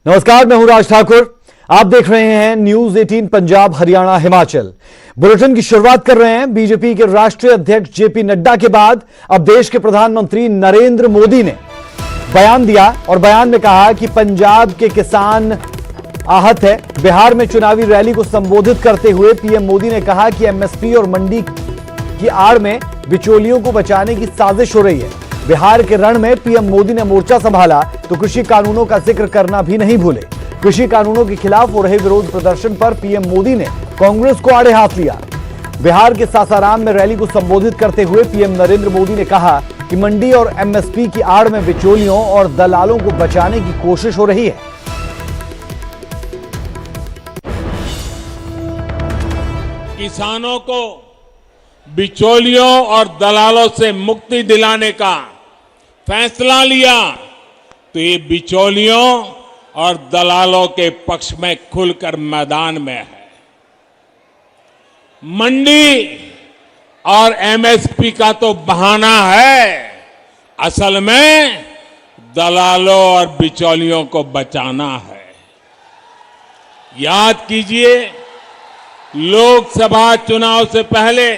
नमस्कार, मैं हूं राज ठाकुर। आप देख रहे हैं न्यूज 18 पंजाब हरियाणा हिमाचल। बुलेटिन की शुरुआत कर रहे हैं बीजेपी के राष्ट्रीय अध्यक्ष जेपी नड्डा के बाद अब देश के प्रधानमंत्री नरेंद्र मोदी ने बयान दिया और बयान में कहा कि पंजाब के किसान आहत है। बिहार में चुनावी रैली को संबोधित करते हुए पीएम मोदी ने कहा कि एमएसपी और मंडी की आड़ में बिचौलियों को बचाने की साजिश हो रही है। बिहार के रण में पीएम मोदी ने मोर्चा संभाला तो कृषि कानूनों का जिक्र करना भी नहीं भूले। कृषि कानूनों के खिलाफ हो रहे विरोध प्रदर्शन पर पीएम मोदी ने कांग्रेस को आड़े हाथ लिया। बिहार के सासाराम में रैली को संबोधित करते हुए पीएम नरेंद्र मोदी ने कहा कि मंडी और एमएसपी की आड़ में बिचौलियों और दलालों को बचाने की कोशिश हो रही है। किसानों को बिचौलियों और दलालों से मुक्ति दिलाने का फैसला लिया तो ये बिचौलियों और दलालों के पक्ष में खुलकर मैदान में है। मंडी और एमएसपी का तो बहाना है, असल में दलालों और बिचौलियों को बचाना है। याद कीजिए, लोकसभा चुनाव से पहले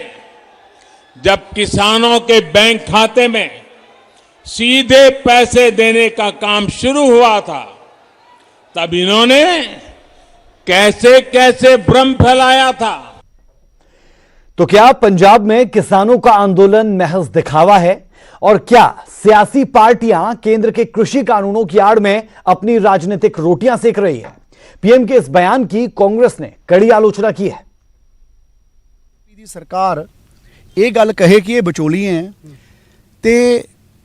जब किसानों के बैंक खाते में सीधे पैसे देने का काम शुरू हुआ था, तब इन्होंने कैसे कैसे भ्रम फैलाया था। तो क्या पंजाब में किसानों का आंदोलन महज दिखावा है? और क्या सियासी पार्टियां केंद्र के कृषि कानूनों की आड़ में अपनी राजनीतिक रोटियां सेक रही है? पीएम के इस बयान की कांग्रेस ने कड़ी आलोचना की है। सरकार ये गल कहे कि ये विचोली हैं ते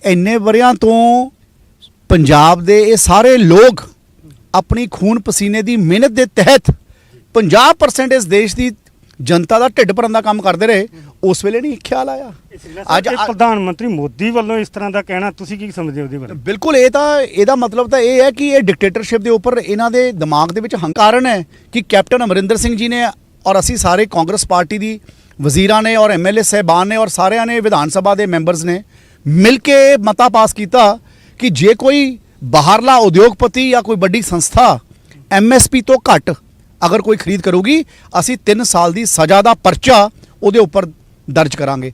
इन्ने वरियां तो पंजाब दे ये सारे लोग अपनी खून पसीने की मेहनत के तहत 50% इस देश की जनता का ढिड भरन का काम करते रहे। उस वेले नहीं ख्याल आया। अज प्रधानमंत्री मोदी वालों इस तरह का कहना तुसीं की समझदे हो? ਉਹਦੇ ਬਾਰੇ बिल्कुल ਇਹਦਾ मतलब तो ये है कि ये डिकटेटरशिप के उपर इन्हां दे दिमाग दे विच हंकार है कि कैप्टन अमरिंदर सिंह जी ने और असी सारे कांग्रेस पार्टी की वजीरां ने और MLA साहबान ने और सारिਆਂ ने विधान सभा के मैंबरस ने मिल के मता पास किया कि जे कोई बाहरला उद्योगपति या कोई बड़ी संस्था MSP तो घट अगर कोई खरीद करूगी, असी 3 साल की सज़ा का पर्चा उहदे उपर दर्ज करांगे।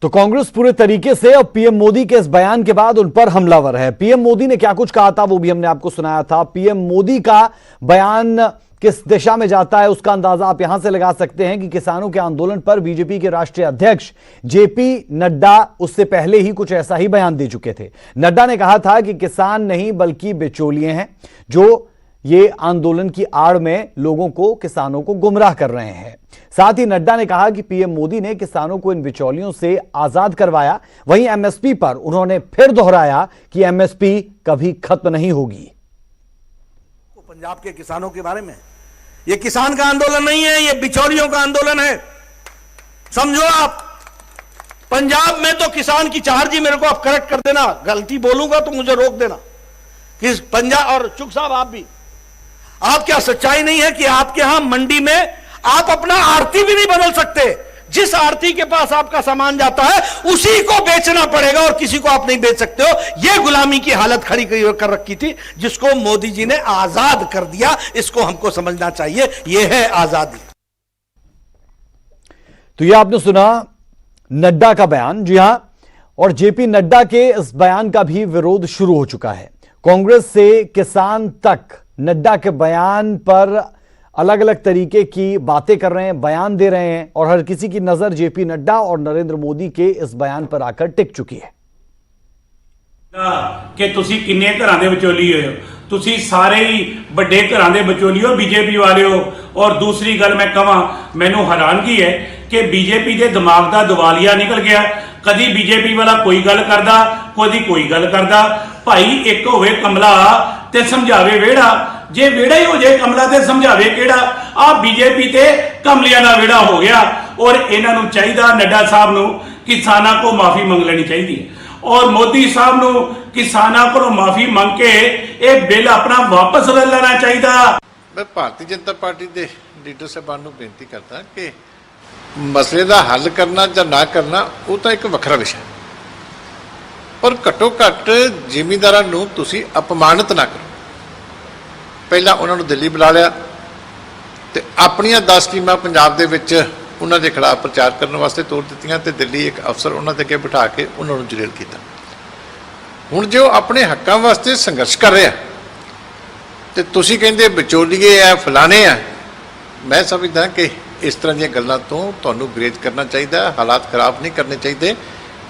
तो कांग्रेस पूरे तरीके से अब पीएम मोदी के इस बयान के बाद उन पर हमलावर है। पीएम मोदी ने क्या कुछ कहा था वो भी हमने आपको सुनाया था। पीएम मोदी का बयान किस दिशा में जाता है उसका अंदाजा आप यहां से लगा सकते हैं कि किसानों के आंदोलन पर बीजेपी के राष्ट्रीय अध्यक्ष जेपी नड्डा उससे पहले ही कुछ ऐसा ही बयान दे चुके थे। नड्डा ने कहा था कि किसान नहीं बल्कि बिचौलिए हैं जो ये आंदोलन की आड़ में लोगों को, किसानों को गुमराह कर रहे हैं। साथ ही नड्डा ने कहा कि पीएम मोदी ने किसानों को इन बिचौलियों से आजाद करवाया। वहीं एमएसपी पर उन्होंने फिर दोहराया कि एमएसपी कभी खत्म नहीं होगी। पंजाब के किसानों के बारे में, ये किसान का आंदोलन नहीं है, ये बिचौलियों का आंदोलन है। समझो आप, पंजाब में तो किसान की चार जी, मेरे को आप करेक्ट कर देना, गलती बोलूंगा तो मुझे रोक देना कि पंजाब, और चुग साहब आप भी, आप क्या सच्चाई नहीं है कि आपके यहां मंडी में आप अपना आरती भी नहीं बदल सकते? जिस आरती के पास आपका सामान जाता है उसी को बेचना पड़ेगा और किसी को आप नहीं बेच सकते हो। यह गुलामी की हालत खड़ी कर रखी थी जिसको मोदी जी ने आजाद कर दिया। इसको हमको समझना चाहिए, यह है आजादी। तो यह आपने सुना नड्डा का बयान। जी हां, और जेपी नड्डा के इस बयान का भी विरोध शुरू हो चुका है। कांग्रेस से किसान तक नड्डा के बयान पर अलग अलग तरीके की बातें कर रहे हैं, बयान दे रहे हैं और हर किसी की नजर जेपी नड्डा और नरेंद्र मोदी के इस बयान पर आकर टिक चुकी है। कि तुसी किन्ने घरां दे विचोली हो, तुसी सारे ही बड़े घरां दे विचोली हो, बीजेपी वाले हो। और दूसरी गल मैं कहां, मैनू हैरानगी है कि बीजेपी के दिमाग का दिवालिया निकल गया। कदी बीजेपी वाला कोई गल करदा, कदी कोई गल करदा। भाई एक होवे कमला ते समझावे वेड़ा, जे वेड़ा ही हो जाए कमला ते समझावे केड़ा। आ बीजेपी ते कमलियां दा वेड़ा हो गया। और इन्हां नूं चाहिदा, नड्डा साहब नूं किसानां को माफी मंग लेनी चाहिए और मोदी साहब नूं किसानां को माफी मंग के यह बिल अपना वापस ले लेना चाहिए। मैं भारतीय जनता पार्टी के लीडर साहबान नूं बेनती करता कि मसले का हल करना या ना करना वो तो एक वखरा विषय, पर घट्टो घट्ट जिमींदारां नूं तुसीं अपमानित ना करो। ਪਹਿਲਾਂ ਉਹਨਾਂ ਨੂੰ ਦਿੱਲੀ ਬੁਲਾ ਲਿਆ ਤੇ ਆਪਣੀਆਂ 10 ਸਕੀਮਾਂ ਪੰਜਾਬ ਦੇ ਵਿੱਚ ਉਹਨਾਂ ਦੇ ਖਿਲਾਫ ਪ੍ਰਚਾਰ ਕਰਨ ਵਾਸਤੇ ਤੋਰ ਦਿੱਤੀਆਂ ਤੇ ਦਿੱਲੀ ਇੱਕ ਅਫਸਰ ਉਹਨਾਂ ਦੇ ਅੱਗੇ ਬਿਠਾ ਕੇ ਉਹਨਾਂ ਨੂੰ ਜਲੀਲ ਕੀਤਾ। ਹੁਣ ਜੇ ਉਹ ਆਪਣੇ ਹੱਕਾਂ ਵਾਸਤੇ ਸੰਘਰਸ਼ ਕਰ ਰਿਹਾ ਤੇ ਤੁਸੀਂ ਕਹਿੰਦੇ ਵਿਚੋਲੀਏ ਆ ਫਲਾਣੇ ਆ, ਮੈਂ ਸਮਝਦਾ ਕਿ ਇਸ ਤਰ੍ਹਾਂ ਦੀਆਂ ਗੱਲਾਂ ਤੋਂ ਤੁਹਾਨੂੰ ਗੁਰੇਜ਼ ਕਰਨਾ ਚਾਹੀਦਾ, ਹਾਲਾਤ ਖਰਾਬ ਨਹੀਂ ਕਰਨੇ ਚਾਹੀਦੇ,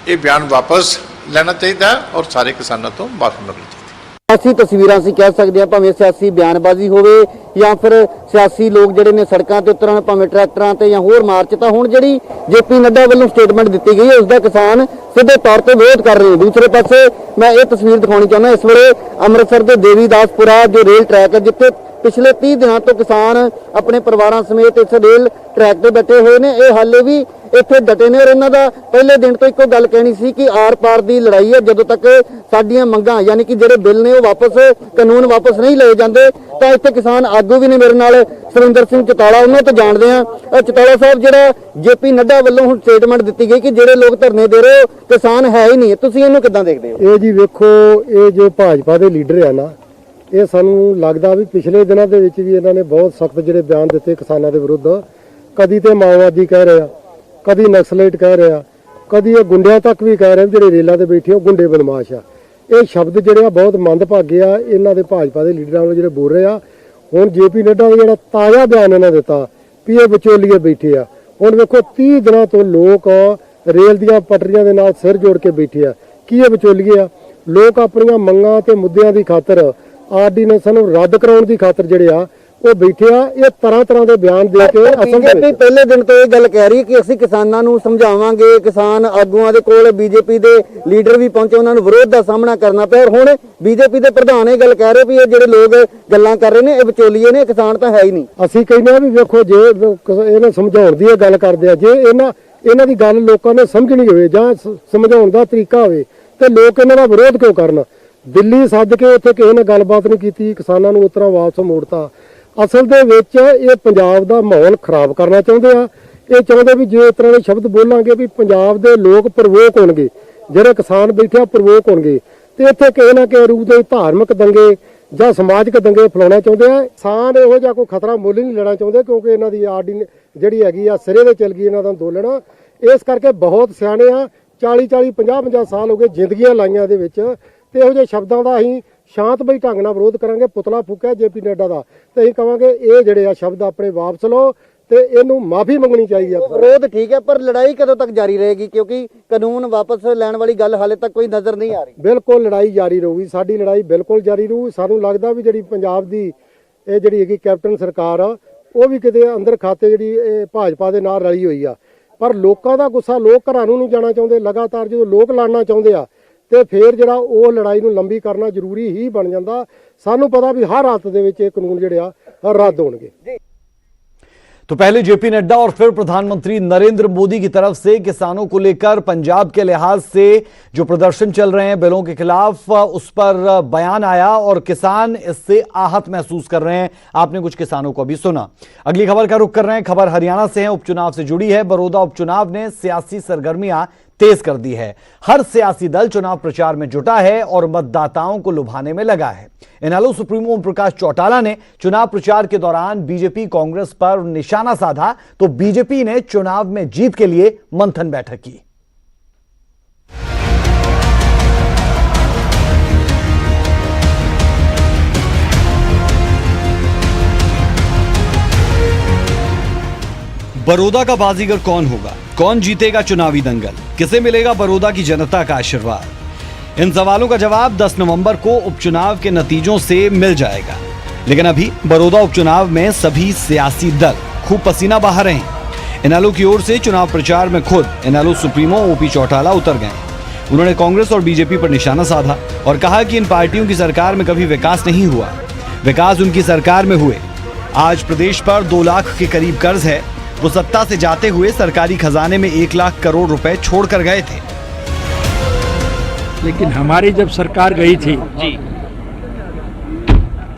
ਇਹ ਬਿਆਨ ਵਾਪਸ ਲੈਣਾ ਚਾਹੀਦਾ ਔਰ ਸਾਰੇ ਕਿਸਾਨਾਂ ਤੋਂ ਮਾਫੀ ਮੰਗਣੀ ਚਾਹੀਦੀ। ਸਿਆਸੀ ਤਸਵੀਰਾਂ ਅਸੀਂ ਕਹਿ ਸਕਦੇ ਹਾਂ, ਭਾਵੇਂ ਸਿਆਸੀ ਬਿਆਨਬਾਜ਼ੀ ਹੋਵੇ ਜਾਂ ਫਿਰ ਸਿਆਸੀ ਲੋਕ ਜਿਹੜੇ ਨੇ ਸੜਕਾਂ ਤੇ ਉਤਰਨ, ਭਾਵੇਂ ਟਰੈਕਟਰਾਂ ਤੇ ਜਾਂ ਹੋਰ ਮਾਰਚ, ਤਾਂ ਹੁਣ ਜਿਹੜੀ ਜੇਪੀ ਨੱਡਾ ਵੱਲੋਂ ਸਟੇਟਮੈਂਟ ਦਿੱਤੀ ਗਈ ਹੈ ਉਸ ਦਾ ਕਿਸਾਨ ਸਿੱਧੇ ਤੌਰ ਤੇ ਵਿਰੋਧ ਕਰ ਰਹੇ ਨੇ। ਦੂਸਰੇ ਪਾਸੇ ਮੈਂ ਇਹ ਤਸਵੀਰ ਦਿਖਾਉਣੀ ਚਾਹੁੰਦਾ, ਇਸ ਵੇਲੇ ਅੰਮ੍ਰਿਤਸਰ ਦੇ ਦੇਵੀਦਾਸਪੁਰਾ ਜੋ ਰੇਲ ਟਰੈਕ ਹੈ, ਜਿੱਥੇ ਪਿਛਲੇ 30 ਦਿਨਾਂ ਤੋਂ ਕਿਸਾਨ ਆਪਣੇ ਪਰਿਵਾਰਾਂ ਸਮੇਤ ਇਸ ਰੇਲ ਟਰੈਕ ਤੇ ਡਟੇ ਹੋਏ ਨੇ, ਇਹ ਹਾਲੇ ਵੀ ਇੱਥੇ ਡਟੇ ਨੇ। ਔਰ ਇਹਨਾਂ ਦਾ ਪਹਿਲੇ ਦਿਨ ਤੋਂ ਇੱਕੋ ਗੱਲ ਕਹਿਣੀ ਸੀ ਕਿ ਆਰ ਪਾਰ ਦੀ ਲੜਾਈ ਹੈ, ਜਦੋਂ ਤੱਕ ਸਾਡੀਆਂ ਮੰਗਾਂ ਯਾਨੀ ਕਿ ਜਿਹੜੇ ਬਿੱਲ ਨੇ ਉਹ ਵਾਪਸ ਕਾਨੂੰਨ ਵਾਪਸ ਨਹੀਂ ਲਏ ਜਾਂਦੇ ਤਾਂ ਇੱਥੇ ਕਿਸਾਨ ਆਗੂ ਵੀ ਨੇ ਮੇਰੇ ਨਾਲ। ਸੁਰਿੰਦਰ ਸਿੰਘ ਚੌਟਾਲਾ, ਉਹਨਾਂ ਤੋਂ ਜਾਣਦੇ ਆ। ਚੌਟਾਲਾ ਸਾਹਿਬ, ਜਿਹੜਾ ਜੇਪੀ ਨੱਡਾ ਵੱਲੋਂ ਹੁਣ ਸਟੇਟਮੈਂਟ ਦਿੱਤੀ ਗਈ ਕਿ ਜਿਹੜੇ ਲੋਕ ਧਰਨੇ ਦੇ ਰਹੇ ਕਿਸਾਨ ਹੈ ਹੀ ਨਹੀਂ, ਤੁਸੀਂ ਇਹਨੂੰ ਕਿੱਦਾਂ ਦੇਖਦੇ ਹੋ? ਇਹ ਜੀ ਵੇਖੋ, ਇਹ ਜੋ ਭਾਜਪਾ ਦੇ ਲੀਡਰ ਆ ਨਾ, ਇਹ ਸਾਨੂੰ ਲੱਗਦਾ ਵੀ ਪਿਛਲੇ ਦਿਨਾਂ ਦੇ ਵਿੱਚ ਵੀ ਇਹਨਾਂ ਨੇ ਬਹੁਤ ਸਖਤ ਜਿਹੜੇ ਬਿਆਨ ਦਿੱਤੇ ਕਿਸਾਨਾਂ ਦੇ ਵਿਰੁੱਧ। ਕਦੀ ਤੇ ਮਾਓਵਾਦੀ ਕਹਿ ਰਿਹਾ, ਕਦੀ ਨਕਸਲਾਈਟ ਕਹਿ ਰਿਹਾ, ਕਦੀ ਇਹ ਗੁੰਡਿਆਂ ਤੱਕ ਵੀ ਕਹਿ ਰਹੇ ਜਿਹੜੇ ਰੇਲਾਂ ਤੇ ਬੈਠੇ ਉਹ ਗੁੰਡੇ ਬਦਮਾਸ਼ ਆ। ਇਹ ਸ਼ਬਦ ਜਿਹੜੇ ਆ ਬਹੁਤ ਮੰਦਭਾਗੇ ਆ ਇਹਨਾਂ ਦੇ ਭਾਜਪਾ ਦੇ ਲੀਡਰਾਂ ਵੱਲੋਂ ਜਿਹੜੇ ਬੋਲ ਰਹੇ ਆ। ਹੁਣ ਜੇਪੀ ਨੱਡਾ ਦਾ ਜਿਹੜਾ ਤਾਜ਼ਾ ਬਿਆਨ ਇਹਨਾਂ ਦਿੱਤਾ ਵੀ ਇਹ ਵਿਚੋਲੀਏ ਬੈਠੇ ਆ। ਹੁਣ ਵੇਖੋ 30 ਦਿਨਾਂ ਤੋਂ ਲੋਕ ਰੇਲ ਦੀਆਂ ਪਟਰੀਆਂ ਦੇ ਨਾਲ ਸਿਰ ਜੋੜ ਕੇ ਬੈਠੇ ਆ। ਕੀ ਇਹ ਵਿਚੋਲੀਏ ਆ? ਲੋਕ ਆਪਣੀਆਂ ਮੰਗਾਂ ਤੇ ਮੁੱਦਿਆਂ ਦੀ ਖਾਤਰ, ਆਰਡੀਨੈਂਸ ਨੂੰ ਰੱਦ ਕਰਾਉਣ ਦੀ ਖਾਤਰ ਜਿਹੜੇ ਆ ਉਹ ਬੈਠੇ ਆ। ਇਹ ਤਰ੍ਹਾਂ ਦੇ ਬਿਆਨ ਦੇ ਕੇ ਅਸਲ ਬੀਜੇਪੀ ਪਹਿਲੇ ਦਿਨ ਤੋਂ ਇਹ ਗੱਲ ਕਹਿ ਰਹੀ ਹੈ ਕਿ ਅਸੀਂ ਕਿਸਾਨਾਂ ਨੂੰ ਸਮਝਾਵਾਂਗੇ। ਕਿਸਾਨ ਆਗੂਆਂ ਦੇ ਕੋਲ ਬੀਜੇਪੀ ਦੇ ਲੀਡਰ ਵੀ ਪਹੁੰਚੇ, ਉਹਨਾਂ ਨੂੰ ਵਿਰੋਧ ਦਾ ਸਾਹਮਣਾ ਕਰਨਾ ਪਿਆ। ਹੁਣ ਬੀਜੇਪੀ ਦੇ ਪ੍ਰਧਾਨ ਇਹ ਗੱਲ ਕਹਿ ਰਹੇ ਵੀ ਇਹ ਜਿਹੜੇ ਲੋਕ ਗੱਲਾਂ ਕਰ ਰਹੇ ਨੇ ਇਹ ਵਿਚੋਲੀਏ ਨੇ, ਕਿਸਾਨ ਤਾਂ ਹੈ ਹੀ ਨਹੀਂ। ਅਸੀਂ ਕਹਿੰਦੇ ਆ ਵੀ ਵੇਖੋ, ਜੇ ਇਹਨਾਂ ਸਮਝਾਉਣ ਦੀ ਇਹ ਗੱਲ ਕਰਦੇ ਆ, ਜੇ ਇਹਨਾਂ ਦੀ ਗੱਲ ਲੋਕਾਂ ਨੇ ਸਮਝਣੀ ਹੋਵੇ ਜਾਂ ਸਮਝਾਉਣ ਦਾ ਤਰੀਕਾ ਹੋਵੇ ਤੇ ਲੋਕ ਇਹਨਾਂ ਦਾ ਵਿਰੋਧ ਕਿਉਂ ਕਰਨ? ਦਿੱਲੀ ਸੱਦ ਕੇ ਉੱਥੇ ਕਿਸੇ ਨੇ ਗੱਲਬਾਤ ਨਹੀਂ ਕੀਤੀ, ਕਿਸਾਨਾਂ ਨੂੰ ਉਤਰਾ ਵਾਪਸ ਮੋੜਤਾ। ਅਸਲ ਦੇ ਵਿੱਚ ਇਹ ਪੰਜਾਬ ਦਾ ਮਾਹੌਲ ਖਰਾਬ ਕਰਨਾ ਚਾਹੁੰਦੇ ਆ। ਇਹ ਚਾਹੁੰਦੇ ਵੀ ਜੇ ਇਸ ਤਰ੍ਹਾਂ ਦੇ ਸ਼ਬਦ ਬੋਲਾਂਗੇ ਵੀ ਪੰਜਾਬ ਦੇ ਲੋਕ ਪ੍ਰਵੋਕ ਹੋਣਗੇ, ਜਿਹੜੇ ਕਿਸਾਨ ਬੈਠੇ ਆ ਪ੍ਰਵੋਕ ਹੋਣਗੇ ਤੇ ਇੱਥੇ ਕਿਸੇ ਨਾ ਕਿਸੇ ਰੂਪ ਦੇ ਧਾਰਮਿਕ ਦੰਗੇ ਜਾਂ ਸਮਾਜਿਕ ਦੰਗੇ ਫੈਲਾਉਣਾ ਚਾਹੁੰਦੇ ਆ। ਕਿਸਾਨ ਇਹੋ ਜਿਹਾ ਕੋਈ ਖਤਰਾ ਮੁੱਲ ਨਹੀਂ ਲੈਣਾ ਚਾਹੁੰਦੇ, ਕਿਉਂਕਿ ਇਹਨਾਂ ਦੀ ਜਿਹੜੀ ਹੈਗੀ ਆ ਸਿਰੇ ਤੇ ਚੱਲ ਗਈ ਇਹਨਾਂ ਦਾ ਅੰਦੋਲਨ। ਇਸ ਕਰਕੇ ਬਹੁਤ ਸਿਆਣੇ ਆ, 40 50 ਸਾਲ ਹੋ ਗਏ ਜ਼ਿੰਦਗੀਆਂ ਲਾਈਆਂ ਇਹਦੇ ਵਿੱਚ, ਤੇ ਇਹੋ ਜਿਹੇ ਸ਼ਬਦਾਂ ਦਾ ਅਸੀਂ ਸ਼ਾਂਤਮਈ ਢੰਗ ਨਾਲ ਵਿਰੋਧ ਕਰਾਂਗੇ। ਪੁਤਲਾ ਫੂਕਿਆ ਜੇਪੀ ਨੱਡਾ ਦਾ ਤੇ ਅਸੀਂ ਕਹਾਂਗੇ ਇਹ ਜਿਹੜੇ ਆ ਸ਼ਬਦ ਆਪਣੇ ਵਾਪਸ ਲਓ ਤੇ ਇਹਨੂੰ ਮਾਫੀ ਮੰਗਣੀ ਚਾਹੀਦੀ ਆ। ਵਿਰੋਧ ਠੀਕ ਹੈ, ਪਰ ਲੜਾਈ ਕਦੋਂ ਤੱਕ ਜਾਰੀ ਰਹੇਗੀ? ਕਿਉਂਕਿ ਕਾਨੂੰਨ ਵਾਪਸ ਲੈਣ ਵਾਲੀ ਗੱਲ ਹਾਲੇ ਤੱਕ ਕੋਈ ਨਜ਼ਰ ਨਹੀਂ ਆ ਰਹੀ। ਬਿਲਕੁਲ ਲੜਾਈ ਜਾਰੀ ਰਹੂਗੀ, ਸਾਡੀ ਲੜਾਈ ਬਿਲਕੁਲ ਜਾਰੀ ਰਹੂ। ਸਾਨੂੰ ਲੱਗਦਾ ਵੀ ਜਿਹੜੀ ਪੰਜਾਬ ਦੀ ਇਹ ਜਿਹੜੀ ਹੈਗੀ ਕੈਪਟਨ ਸਰਕਾਰ ਆ, ਉਹ ਵੀ ਕਿਤੇ ਅੰਦਰ ਖਾਤੇ ਜਿਹੜੀ ਇਹ ਭਾਜਪਾ ਦੇ ਨਾਲ ਰਲੀ ਹੋਈ ਆ। ਪਰ ਲੋਕਾਂ ਦਾ ਗੁੱਸਾ, ਲੋਕ ਘਰਾਂ ਨੂੰ ਨਹੀਂ ਜਾਣਾ ਚਾਹੁੰਦੇ। ਲਗਾਤਾਰ ਜਦੋਂ ਲੋਕ ਲੜਨਾ ਚਾਹੁੰਦੇ ਆ ਤੇ ਫਿਰ ਜਿਹੜਾ ਉਹ ਲੜਾਈ ਨੂੰ ਲੰਬੀ ਕਰਨਾ ਜ਼ਰੂਰੀ ਹੀ ਬਣ ਜਾਂਦਾ। ਸਾਨੂੰ ਪਤਾ ਵੀ ਹਰ ਹਾਲਤ ਦੇ ਵਿੱਚ ਇਹ ਕਾਨੂੰਨ ਜਿਹੜੇ ਆ ਰੱਦ ਹੋਣਗੇ। तो पहले जेपी नड्डा और फिर प्रधानमंत्री नरेंद्र मोदी की तरफ से किसानों को लेकर पंजाब के लिहाज से जो प्रदर्शन चल रहे हैं बिलों के खिलाफ, उस पर बयान आया और किसान इससे आहत महसूस कर रहे हैं। आपने कुछ किसानों को अभी सुना। अगली खबर का रुख कर रहे हैं। खबर हरियाणा से है, उपचुनाव से जुड़ी है। बड़ौदा उपचुनाव ने सियासी सरगर्मियां तेज कर दी है। हर सियासी दल चुनाव प्रचार में जुटा है और मतदाताओं को लुभाने में लगा है। इनेलो सुप्रीमो ओम प्रकाश चौटाला ने चुनाव प्रचार के दौरान बीजेपी कांग्रेस पर निशाना साधा तो बीजेपी ने चुनाव में जीत के लिए मंथन बैठक की। बड़ौदा का बाजीगर कौन होगा? कौन जीतेगा चुनावी दंगल? किसे मिलेगा बड़ौदा की जनता का आशीर्वाद? इन सवालों का जवाब 10 नवंबर को उपचुनाव के नतीजों से मिल जाएगा। लेकिन अभी बड़ौदा उपचुनाव में सभी सियासी दल खूब पसीना बहा रहे हैं। इनेलो की ओर से चुनाव प्रचार में खुद इनेलो सुप्रीमो ओपी चौटाला उतर गए। उन्होंने कांग्रेस और बीजेपी पर निशाना साधा और कहा कि इन पार्टियों की सरकार में कभी विकास नहीं हुआ, विकास उनकी सरकार में हुए। आज प्रदेश पर 2 लाख के करीब कर्ज है। वो सत्ता से जाते हुए सरकारी खजाने में 1 लाख करोड़ रुपए छोड़कर गए थे। लेकिन हमारी जब सरकार गई थी जी,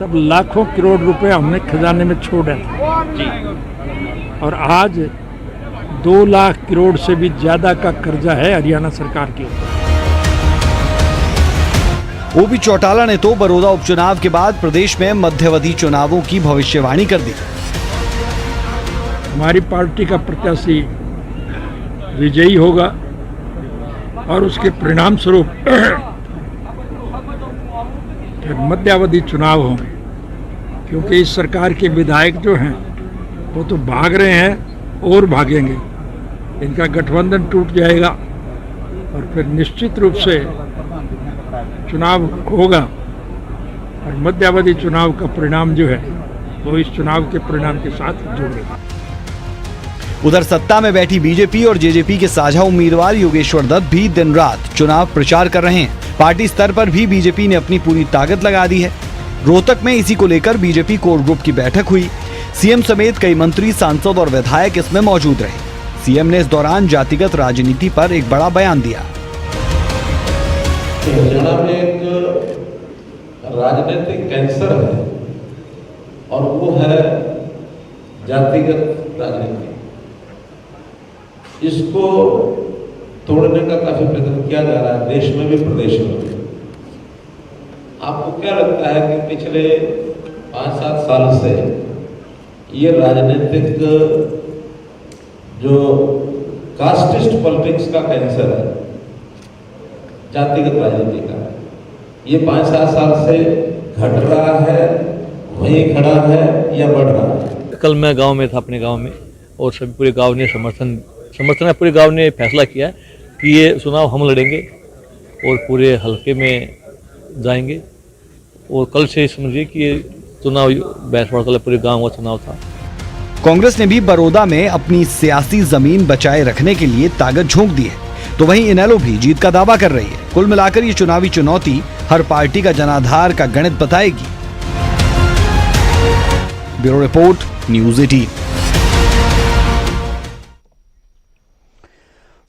तब लाखों करोड़ रुपए हमने खजाने में छोड़े थे जी। और आज 2 लाख करोड़ से भी ज्यादा का कर्जा है हरियाणा सरकार के ऊपर। ओपी चौटाला ने तो बड़ौदा उपचुनाव के बाद प्रदेश में मध्यावधि चुनावों की भविष्यवाणी कर दी। हमारी पार्टी का प्रत्याशी विजयी होगा और उसके परिणाम स्वरूप फिर मध्यावधि चुनाव होंगे, क्योंकि इस सरकार के विधायक जो हैं वो तो भाग रहे हैं और भागेंगे। इनका गठबंधन टूट जाएगा और फिर निश्चित रूप से चुनाव होगा और मध्यावधि चुनाव का परिणाम जो है वो इस चुनाव के परिणाम के साथ जुड़ेगा। उधर सत्ता में बैठी बीजेपी और जेजेपी के साझा उम्मीदवार योगेश्वर दत्त भी दिन रात चुनाव प्रचार कर रहे हैं। पार्टी स्तर पर भी बीजेपी ने अपनी पूरी ताकत लगा दी है। रोहतक में इसी को लेकर बीजेपी कोर ग्रुप की बैठक हुई। सीएम समेत कई मंत्री, सांसद और विधायक इसमें मौजूद रहे। सीएम ने इस दौरान जातिगत राजनीति पर एक बड़ा बयान दिया। हरियाणा में एक राजनीतिक कैंसर है और वो है जातिगत राजनीति। इसको तोड़ने का काफी प्रयत्न किया जा रहा है, देश में भी प्रदेश में भी। आपको क्या लगता है कि पिछले 5-7 साल से ये राजनीतिक जो कास्टिस्ट पॉलिटिक्स का कैंसर है, जातिगत राजनीति का, ये 5-7 साल से घट रहा है, वहीं खड़ा है या बढ़ रहा है? कल मैं गांव में था, अपने गांव में, और सभी पूरे गांव ने समर्थन पूरे गांव ने फैसला किया कि ये चुनाव हम लड़ेंगे और पूरे हलके में जाएंगे। और कल से समझिए कि ये चुनाव बैठवाड़ कल पूरे गांव का चुनाव था। कांग्रेस ने भी बड़ौदा में अपनी सियासी जमीन बचाए रखने के लिए ताकत झोंक दी है, तो वहीं इनेलो भी जीत का दावा कर रही है। कुल मिलाकर ये चुनावी चुनौती हर पार्टी का जनाधार का गणित बताएगी। Bureau report, news 18।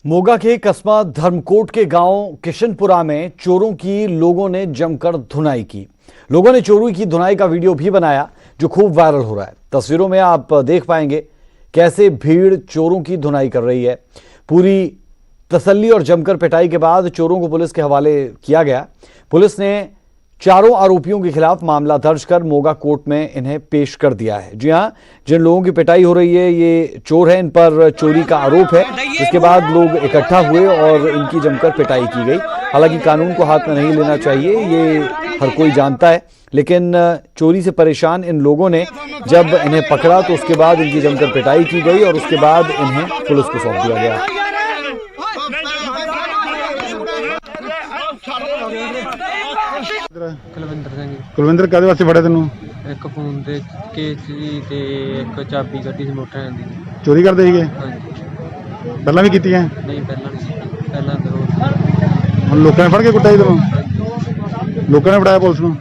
मोगा के कस्बा धर्मकोट के गांव किशनपुरा में चोरों की लोगों ने जमकर धुनाई की। लोगों ने चोरी की धुनाई का वीडियो भी बनाया जो खूब वायरल हो रहा है। तस्वीरों में आप देख पाएंगे कैसे भीड़ चोरों की धुनाई कर रही है। पूरी तसल्ली और जमकर पिटाई के बाद चोरों को पुलिस के हवाले किया गया। पुलिस ने चारों आरोपियों के खिलाफ मामला दर्ज कर मोगा कोर्ट में इन्हें पेश कर दिया है। जी हां, जिन लोगों की पिटाई हो रही है ये चोर है, इन पर चोरी का आरोप है। इसके बाद लोग इकट्ठा हुए और इनकी जमकर पिटाई की गई। हालांकि कानून को हाथ में नहीं लेना चाहिए, ये हर कोई जानता है, लेकिन चोरी से परेशान इन लोगों ने जब इन्हें पकड़ा तो उसके बाद इनकी जमकर पिटाई की गई और उसके बाद इन्हें पुलिस को सौंप दिया गया। ਕੁਲਵਿੰਦਰ ਕਾਹਦੇ ਵਾਸਤੇ ਫੜਿਆ ਤੈਨੂੰ? ਇੱਕ ਫੋਨ ਦੇ ਕੇਸ ਜੀ ਤੇ ਇੱਕ ਚਾਬੀ ਕੱਢੀ ਸੀ ਮੋਟਰ ਦੀ। ਚੋਰੀ ਕਰਦੇ ਸੀਗੇ? ਹਾਂਜੀ। ਪਹਿਲਾਂ ਵੀ ਕੀਤੀਆਂ? ਨਹੀਂ, ਪਹਿਲਾਂ ਨਹੀਂ। ਪਹਿਲਾਂ ਤਾਂ ਹੁਣ ਲੋਕਾਂ ਨੇ ਫੜ ਕੇ ਕੁੱਟਿਆ ਸੀ ਤੈਨੂੰ? ਲੋਕਾਂ ਨੇ ਫੜਾਇਆ ਪੁਲਿਸ ਨੂੰ?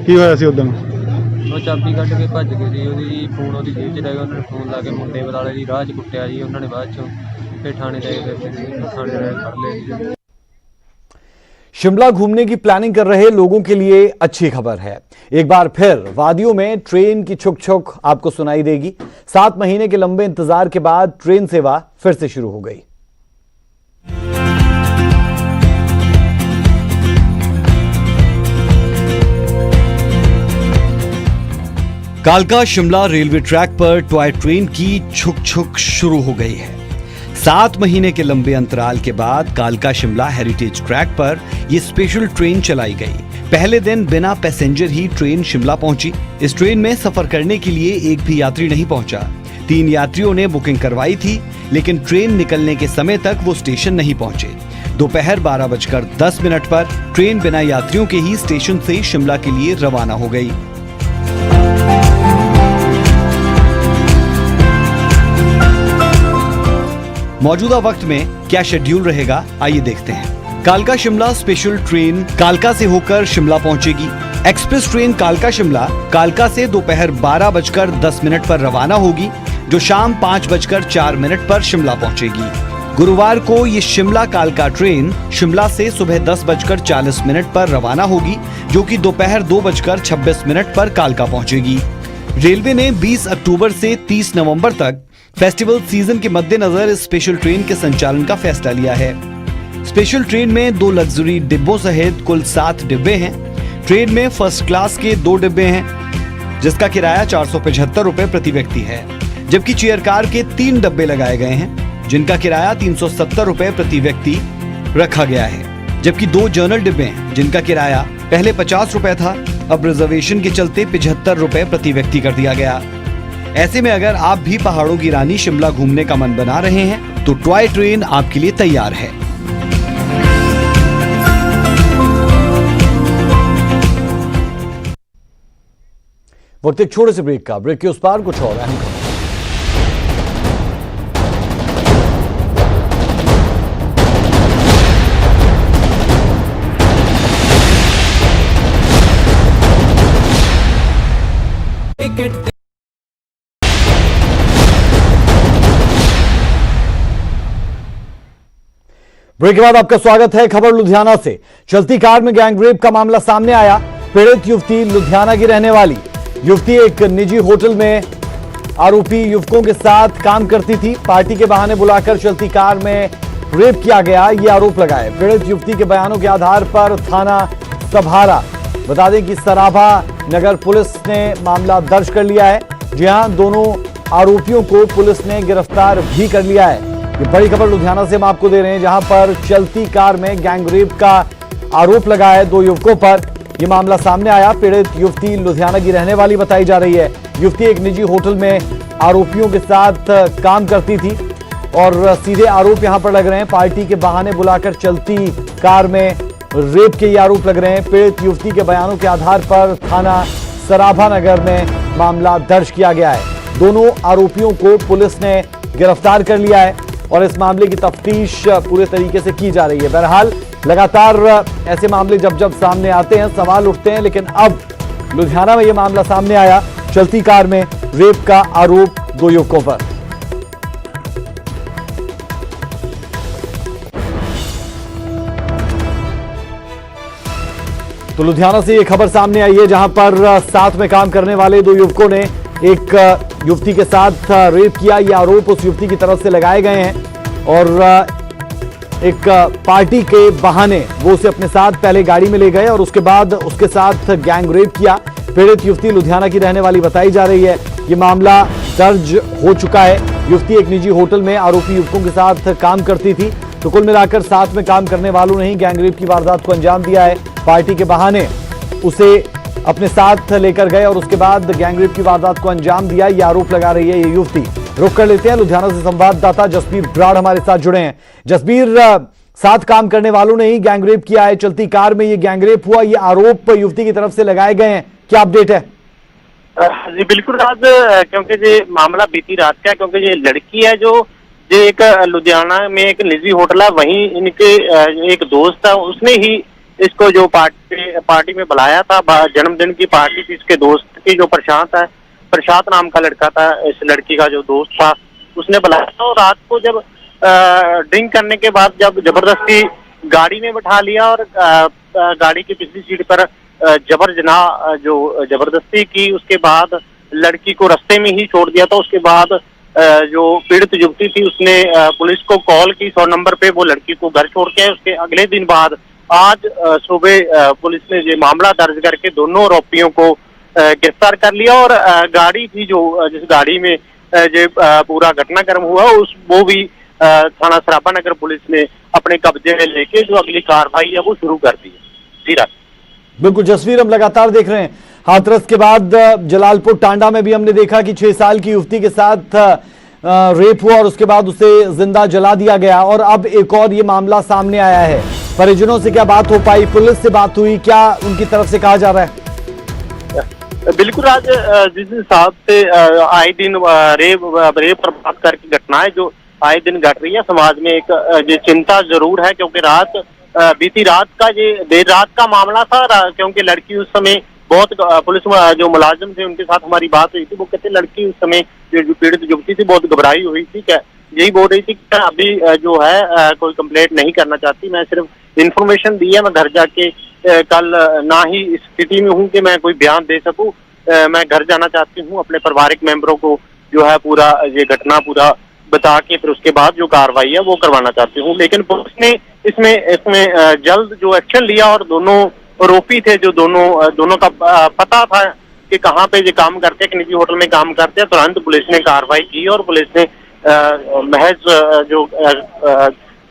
ਕੀ ਹੋਇਆ ਸੀ ਉਦੋਂ? ਉਹ ਚਾਬੀ ਕੱਢ ਕੇ ਭੱਜ ਗਏ ਸੀ। ਉਹਦੀ ਫੋਨ ਉਹਦੀ ਜੇਬ 'ਚ ਰਹਿ ਗਿਆ। ਉਹਨਾਂ ਨੇ ਫੋਨ ਲਾ ਕੇ ਮੁੰਡੇ ਬੁਲਾਲੇ ਜੀ, ਰਾਹ 'ਚ ਕੁੱਟਿਆ ਜੀ। ਉਹਨਾਂ ਨੇ ਬਾਅਦ 'ਚੋਂ ਫਿਰ ਥਾਣੇ ਲੈ ਗਏ, ਫਿਰ ਥਾਣੇ ਲੈ ਕੇ ਫੜ ਲਿਆ ਜੀ। शिमला घूमने की प्लानिंग कर रहे लोगों के लिए अच्छी खबर है। एक बार फिर वादियों में ट्रेन की छुक छुक आपको सुनाई देगी। 7 महीने के लंबे इंतजार के बाद ट्रेन सेवा फिर से शुरू हो गई। कालका Shimla railway track per toy train की छुक छुक शुरू हो गई है। 7 महीने के लंबे अंतराल के बाद कालका शिमला हेरिटेज ट्रैक पर यह स्पेशल ट्रेन चलाई गई। पहले दिन बिना पैसेंजर ही ट्रेन शिमला पहुंची। इस ट्रेन में सफर करने के लिए एक भी यात्री नहीं पहुंचा। 3 यात्रियों ने बुकिंग करवाई थी, लेकिन ट्रेन निकलने के समय तक वो स्टेशन नहीं पहुंचे। दोपहर 12:10 पर ट्रेन बिना यात्रियों के ही स्टेशन से शिमला के लिए रवाना हो गई। मौजूदा वक्त में क्या शेड्यूल रहेगा, आइए देखते हैं। कालका शिमला स्पेशल ट्रेन कालका से होकर शिमला पहुंचेगी। एक्सप्रेस ट्रेन कालका शिमला कालका से दोपहर 12:10 पर रवाना होगी, जो शाम 5:04 पर शिमला पहुंचेगी। गुरुवार को ये शिमला कालका ट्रेन शिमला से सुबह 10:40 पर रवाना होगी, जो कि दोपहर 2:26 पर कालका पहुंचेगी। रेलवे ने 20 अक्टूबर से 30 नवंबर तक फेस्टिवल सीजन के मद्देनजर इस स्पेशल ट्रेन के संचालन का फैसला लिया है। स्पेशल ट्रेन में 2 लग्जरी डिब्बों सहित कुल 7 डिब्बे हैं। ट्रेन में फर्स्ट क्लास के 2 डिब्बे हैं, जिसका किराया 475 रुपए प्रति व्यक्ति है, जबकि चेयर कार के 3 डब्बे लगाए गए हैं, जिनका किराया 370 रुपए प्रति व्यक्ति रखा गया है। जबकि 2 जनरल डिब्बे हैं, जिनका किराया पहले 50 रुपए था, अब रिजर्वेशन के चलते 75 रुपए प्रति व्यक्ति कर दिया गया। ऐसे में अगर आप भी पहाड़ों की रानी शिमला घूमने का मन बना रहे हैं तो टॉय ट्रेन आपके लिए तैयार है। वक्त एक छोटे से ब्रेक का। ब्रेक के उस पार कुछ और अहम खबर। ब्रेक के बाद आपका स्वागत है। खबर लुधियाना से। चलती कार में गैंगरेप का मामला सामने आया। पीड़ित युवती लुधियाना की रहने वाली युवती एक निजी होटल में आरोपी युवकों के साथ काम करती थी। पार्टी के बहाने बुलाकर चलती कार में रेप किया गया, ये आरोप लगाए। पीड़ित युवती के बयानों के आधार पर थाना सभारा, बता दें कि सराभा नगर पुलिस ने मामला दर्ज कर लिया है। जी हां, दोनों आरोपियों को पुलिस ने गिरफ्तार भी कर लिया है। ये बड़ी खबर लुधियाना से हम आपको दे रहे हैं, जहां पर चलती कार में गैंगरेप का आरोप लगा है 2 युवकों पर। यह मामला सामने आया। पीड़ित युवती लुधियाना की रहने वाली बताई जा रही है। युवती एक निजी होटल में आरोपियों के साथ काम करती थी और सीधे आरोप यहां पर लग रहे हैं। पार्टी के बहाने बुलाकर चलती कार में रेप के ये आरोप लग रहे हैं। पीड़ित युवती के बयानों के आधार पर थाना सराभा नगर में मामला दर्ज किया गया है। दोनों आरोपियों को पुलिस ने गिरफ्तार कर लिया है और इस मामले की तफ्तीश पूरे तरीके से की जा रही है। बहरहाल लगातार ऐसे मामले जब जब सामने आते हैं सवाल उठते हैं, लेकिन अब लुधियाना में यह मामला सामने आया। चलती कार में रेप का आरोप 2 युवकों पर। तो लुधियाना से यह खबर सामने आई है, जहां पर साथ में काम करने वाले 2 युवकों ने एक युवती के साथ रेप किया। ये आरोप उस युवती की तरफ से लगाए गए हैं और एक पार्टी के बहाने वो उसे अपने साथ पहले गाड़ी में ले गए और उसके बाद उसके साथ गैंग रेप किया। पीड़ित युवती लुधियाना की रहने वाली बताई जा रही है। ये मामला दर्ज हो चुका है। युवती एक निजी होटल में आरोपी युवकों के साथ काम करती थी। तो कुल मिलाकर साथ में काम करने वालों ने ही गैंग रेप की वारदात को अंजाम दिया है। पार्टी के बहाने उसे अपने साथ लेकर गए और उसके बाद गैंगरेप की वारदात को अंजाम दिया, ये आरोप लगा रही है ये युवती। रुक कर लेते हैं, लुधियाना से संवाददाता जसबीर ब्राड़ हमारे साथ जुड़े हैं। जसबीर, साथ काम करने वालों ने ही गैंगरेप किया है, चलती कार में ये गैंगरेप हुआ, ये आरोप युवती की तरफ से लगाए गए हैं, क्या अपडेट है? जी बिल्कुल राज, क्योंकि ये मामला बीती रात का है, क्योंकि ये लड़की है जो एक लुधियाना में एक निजी होटल है, वहीं इनके एक दोस्त है, उसने ही इसको जो पार्टी में बुलाया था, जन्मदिन की पार्टी थी इसके दोस्त की, जो प्रशांत नाम का लड़का था, इस लड़की का जो दोस्त था उसने बुलाया था। और रात को जब ड्रिंक करने के बाद जब जबरदस्ती गाड़ी में बैठा लिया और गाड़ी की पिछली सीट पर जबरदस्ती की, उसके बाद लड़की को रास्ते में ही छोड़ दिया था। उसके बाद जो पीड़ित युवती थी उसने पुलिस को कॉल की 100 नंबर पे, वो लड़की को घर छोड़ के। उसके अगले दिन बाद आज सुबह पुलिस ने ये मामला दर्ज करके दोनों आरोपियों को गिरफ्तार कर लिया और गाड़ी थी जो जिस गाड़ी में ये पूरा घटनाक्रम हुआ वो भी थाना सराभा नगर पुलिस ने अपने कब्जे में लेके जो अगली कार्रवाई है वो शुरू कर दी है। जी राज, बिल्कुल जसवीर, हम लगातार देख रहे हैं हाथरस के बाद जलालपुर टांडा में भी हमने देखा कि 6 साल की युवती के साथ रेप हुआ और उसके बाद उसे जिंदा जला दिया गया और अब एक और ये मामला सामने आया है। परिजनों से क्या बात हो पाई, पुलिस से बात हुई, क्या उनकी तरफ से कहा जा रहा है? बिल्कुल आज जिस हिसाब से आए दिन रेप और बात करके घटनाएं जो आए दिन घट रही है समाज में, एक ये चिंता जरूर है, क्योंकि बीती रात का ये देर रात का मामला था, क्योंकि लड़की उस समय बहुत पुलिस जो मुलाजिम थे उनके साथ हमारी बात हुई थी, वो कहते लड़की उस समय जो पीड़ित युवती थी बहुत घबराई हुई थी, क्या यही बोल रही थी कि अभी जो है कोई कंप्लेंट नहीं करना चाहती, मैं सिर्फ इन्फॉर्मेशन दी है, मैं घर जाके कल ना ही इस स्थिति में हूँ कि मैं कोई बयान दे सकूँ, मैं घर जाना चाहती हूँ, अपने पारिवारिक मेंबरों को जो है पूरा ये घटना पूरा बता के फिर उसके बाद जो कार्रवाई है वो करवाना चाहती हूँ। लेकिन पुलिस ने इसमें जल्द जो एक्शन लिया और दोनों आरोपी थे, जो दोनों का पता था कि कहाँ पे ये काम करते हैं, कि निजी होटल में काम करते हैं, तुरंत पुलिस ने कार्रवाई की और पुलिस ने महज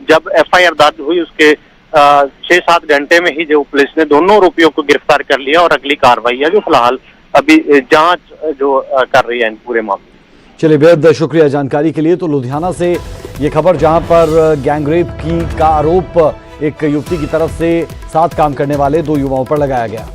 जब FIR दर्ज हुई उसके 6-7 घंटे में ही जो पुलिस ने दोनों आरोपियों को गिरफ्तार कर लिया और अगली कार्रवाई है जो फिलहाल अभी जांच जो कर रही है इन पूरे मामले। चलिए, बेहद शुक्रिया जानकारी के लिए। तो लुधियाना से ये खबर, जहां पर गैंगरेप का आरोप एक युवती की तरफ से साथ काम करने वाले 2 युवाओं पर लगाया गया।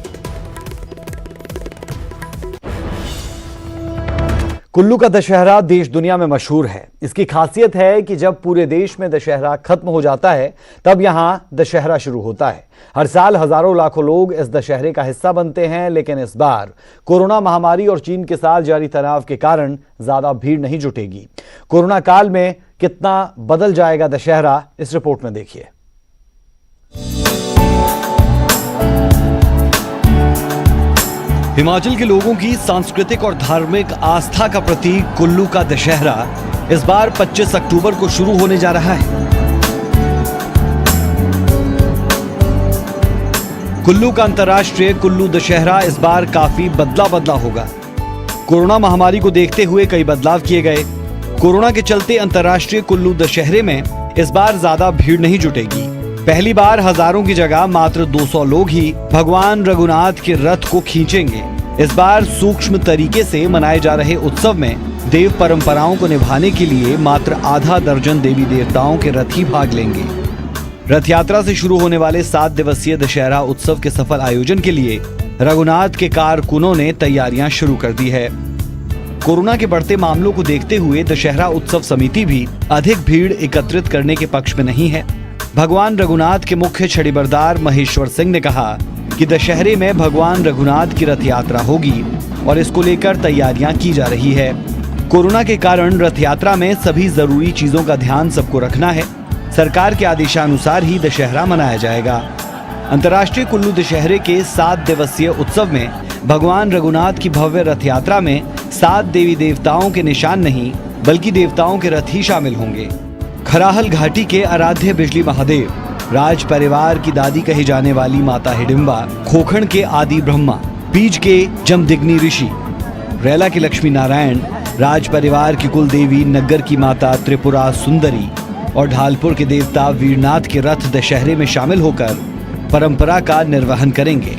कुल्लू का दशहरा देश दुनिया में मशहूर है। इसकी खासियत है कि जब पूरे देश में दशहरा खत्म हो जाता है तब यहां दशहरा शुरू होता है। हर साल हजारों लाखों लोग इस दशहरे का हिस्सा बनते हैं, लेकिन इस बार कोरोना महामारी और चीन के साथ जारी तनाव के कारण ज्यादा भीड़ नहीं जुटेगी। कोरोना काल में कितना बदल जाएगा दशहरा, इस रिपोर्ट में देखिए। हिमाचल के लोगों की सांस्कृतिक और धार्मिक आस्था का प्रतीक कुल्लू का दशहरा इस बार 25 अक्टूबर को शुरू होने जा रहा है। कुल्लू का अंतर्राष्ट्रीय कुल्लू दशहरा इस बार काफी बदला होगा। कोरोना महामारी को देखते हुए कई बदलाव किए गए। कोरोना के चलते अंतर्राष्ट्रीय कुल्लू दशहरे में इस बार ज्यादा भीड़ नहीं जुटेगी। पहली बार हजारों की जगह मात्र 200 लोग ही भगवान रघुनाथ के रथ को खींचेंगे। इस बार सूक्ष्म तरीके से मनाए जा रहे उत्सव में देव परंपराओं को निभाने के लिए मात्र आधा दर्जन देवी देवताओं के रथ ही भाग लेंगे। रथ यात्रा से शुरू होने वाले 7 दिवसीय दशहरा उत्सव के सफल आयोजन के लिए रघुनाथ के कारकुनों ने तैयारियां शुरू कर दी है। कोरोना के बढ़ते मामलों को देखते हुए दशहरा उत्सव समिति भी अधिक भीड़ एकत्रित करने के पक्ष में नहीं है। भगवान रघुनाथ के मुख्य छड़ीबरदार महेश्वर सिंह ने कहा कि दशहरे में भगवान रघुनाथ की रथ यात्रा होगी और इसको लेकर तैयारियां की जा रही है। कोरोना के कारण रथ यात्रा में सभी जरूरी चीजों का ध्यान सबको रखना है। सरकार के आदेशानुसार ही दशहरा मनाया जाएगा। अंतर्राष्ट्रीय कुल्लू दशहरे के 7 दिवसीय उत्सव में भगवान रघुनाथ की भव्य रथ यात्रा में 7 देवी देवताओं के निशान नहीं बल्कि देवताओं के रथ ही शामिल होंगे। खराहल घाटी के आराध्य बिजली महादेव, राज परिवार की दादी कही जाने वाली माता हिडिंबा, खोखण के आदि ब्रह्मा, पीज के जमदिग्नि ऋषि, रैला के लक्ष्मी नारायण, राज परिवार की कुल देवी नग्गर की माता त्रिपुरा सुंदरी और ढालपुर के देवता वीरनाथ के रथ दशहरे में शामिल होकर परंपरा का निर्वहन करेंगे।